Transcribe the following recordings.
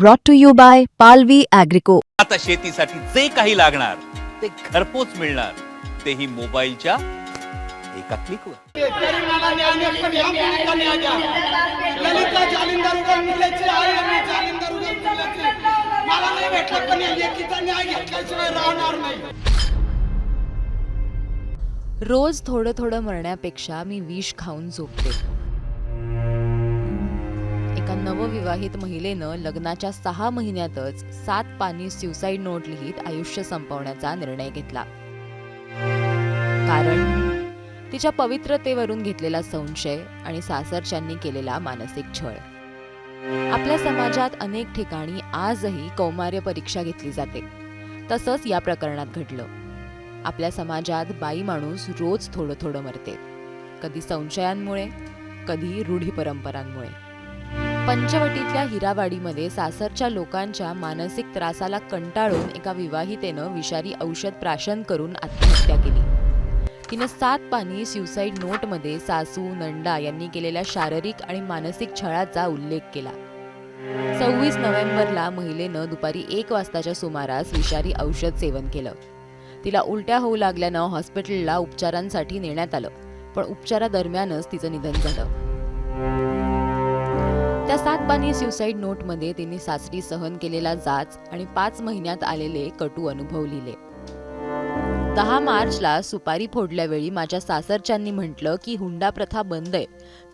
brought to you by Palvi Agrico. आता शेतीसाठी जे काही लागणार ते घरपोच मिळणार, तेही मोबाईलच्या एका क्लिकवर. ललिता जालिंदर उगल मुलाची आई आणि जालिंदर उगल मुलाची मला नाही भेटलं पण या लेकीचा न्याय घेतल्याशिवाय राहणार नाही. रोज थोडं थोडं मरण्यापेक्षा मी विष खाऊन झोपते. एका नवविवाहित महिलेनं लग्नाच्या 6 महिन्यातच 7 पानी सुसाईड नोट लिहित आयुष्य संपवण्याचा निर्णय घेतला. कारण तिच्या पवित्रतेवरून घेतलेला संशय आणि सासरच्यांनी केलेला मानसिक छळ. आपल्या समाजात अनेक ठिकाणी आजही कौमार्य परीक्षा घेतली जाते. तसंच या प्रकरणात घडलं. आपल्या समाजात बाई माणूस रोज थोडं थोडं मरते, कधी संशयांमुळे, कधी रूढी परंपरांमुळे. पंचवटीतल्या हिरावाडीमध्ये सासरच्या लोकांच्या मानसिक त्रासाला कंटाळून एका विवाहितेनं विषारी औषध प्राशन करून आत्महत्या केली. तिनं 7 पानी सुसाईड नोटमध्ये सासू नंदा यांनी केलेल्या शारीरिक आणि मानसिक छळाचा उल्लेख केला. 26 नोव्हेंबरला महिलेनं दुपारी 1 वाजताच्या सुमारास विषारी औषध सेवन केलं. तिला उलट्या होऊ लागल्यानं हॉस्पिटलला उपचारांसाठी नेण्यात आलं, पण उपचारादरम्यानच तिचं निधन झालं. त्या 7 पानी सुसाईड नोटमध्ये तिने सासरी सहन केलेला जाच आणि 5 महिन्यात आलेले कटू अनुभव लिहिले. 10 मार्चला सुपारी फोडल्यावेळी माझ्या सासरच्यांनी म्हटलं की हुंडा प्रथा बंद आहे,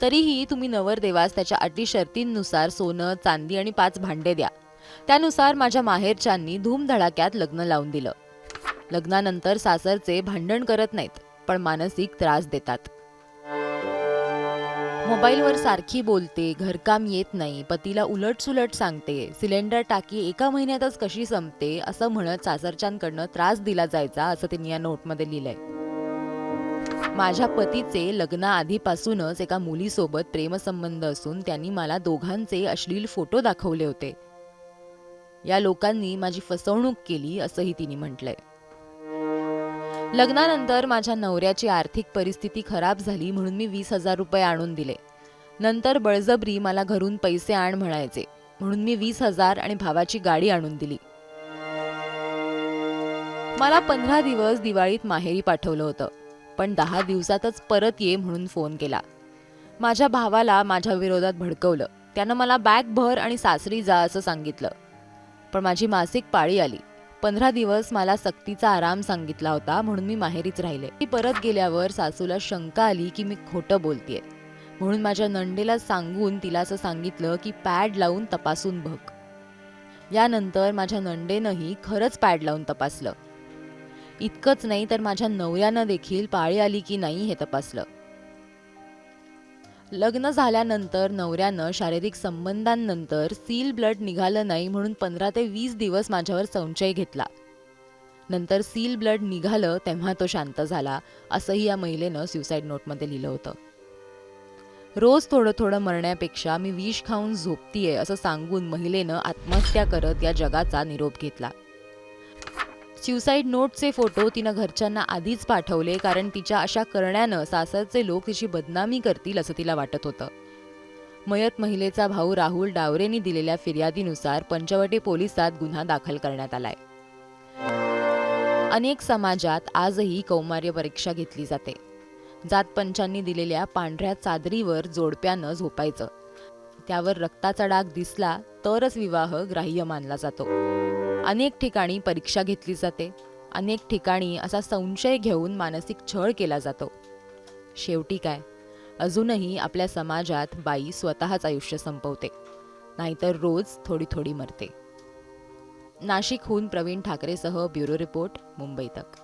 तरीही तुम्ही नवरदेवास त्याच्या अटी शर्तींनुसार सोनं चांदी आणि 5 भांडे द्या. त्यानुसार माझ्या माहेरच्यांनी धूमधडाक्यात लग्न लावून दिलं. लग्नानंतर सासरचे भांडण करत नाहीत, पण मानसिक त्रास देतात. मोबाईलवर सारखी बोलते, घरकाम येत नाही, पतीला उलटसुलट सांगते, सिलेंडर टाकी 1 महिन्यातच कशी संपते असं म्हणत सासरच्यांकडनं त्रास दिला जायचा, असं त्यांनी या नोटमध्ये लिहिलंय. माझ्या पतीचे लग्नाआधीपासूनच एका मुलीसोबत प्रेमसंबंध असून त्यांनी मला दोघांचे अश्लील फोटो दाखवले होते. या लोकांनी माझी फसवणूक केली असंही तिने म्हटलंय. लग्नानंतर माझ्या नवऱ्याची आर्थिक परिस्थिती खराब झाली म्हणून मी 20,000 रुपये आणून दिले. नंतर बळजबरी मला घरून पैसे आण म्हणायचे, म्हणून मी 20,000 आणि भावाची गाडी आणून दिली. मला 15 दिवस दिवाळीत माहेरी पाठवलं होतं, पण 10 दिवसातच परत ये म्हणून फोन केला. माझ्या भावाला माझ्या विरोधात भडकवलं. त्यानं मला बॅग भर आणि सासरी जा असं सांगितलं. पण माझी मासिक पाळी आली. 15 दिवस मला सक्तीचा आराम सांगितला होता, म्हणून मी माहेरीच राहिले. मी परत गेल्यावर सासूला शंका आली की मी खोटं बोलतेय, म्हणून माझ्या नंडेला सांगून तिला असं सांगितलं की पॅड लावून तपासून बघ. यानंतर माझ्या नंडेनंही खरंच पॅड लावून तपासलं. इतकंच नाही तर माझ्या नवऱ्यानं देखील पाळी आली की नाही हे तपासलं. लग्न झाल्यानंतर नवऱ्यानं शारीरिक संबंधांनंतर सील ब्लड निघालं नाही म्हणून 15 ते 20 दिवस माझ्यावर संशय घेतला. नंतर सील ब्लड निघालं तेव्हा तो शांत झाला, असंही या महिलेनं सुसाईड नोटमध्ये लिहिलं होतं. रोज थोडं थोडं मरण्यापेक्षा मी विष खाऊन झोपतीये असं सांगून महिलेनं आत्महत्या करत या जगाचा निरोप घेतला. सुसाईड नोटचे फोटो तिनं घरच्यांना आधीच पाठवले, कारण तिच्या अशा करण्यानं सासरचे लोक तिची बदनामी करतील असं तिला वाटत होतं. मयत महिलेचा भाऊ राहुल डावरेंनी दिलेल्या फिर्यादीनुसार पंचवटी पोलिसात गुन्हा दाखल करण्यात आलाय. अनेक समाजात आजही कौमार्य परीक्षा घेतली जाते. जातपंचांनी दिलेल्या पांढऱ्या चादरीवर जोडप्यानं झोपायचं. त्यावर रक्ताचा डाग दिसला तरच विवाह ग्राह्य मानला जातो. अनेक ठिकाणी परीक्षा घेतली जाते. अनेक ठिकाणी असा संशय घेऊन मानसिक छळ केला जातो. शेवटी काय, अजूनही आपल्या समाजात बाई स्वतःच आयुष्य संपवते, नाहीतर रोज थोडी थोडी मरते. नाशिकहून प्रवीण ठाकरेसह ब्युरो रिपोर्ट, मुंबई तक.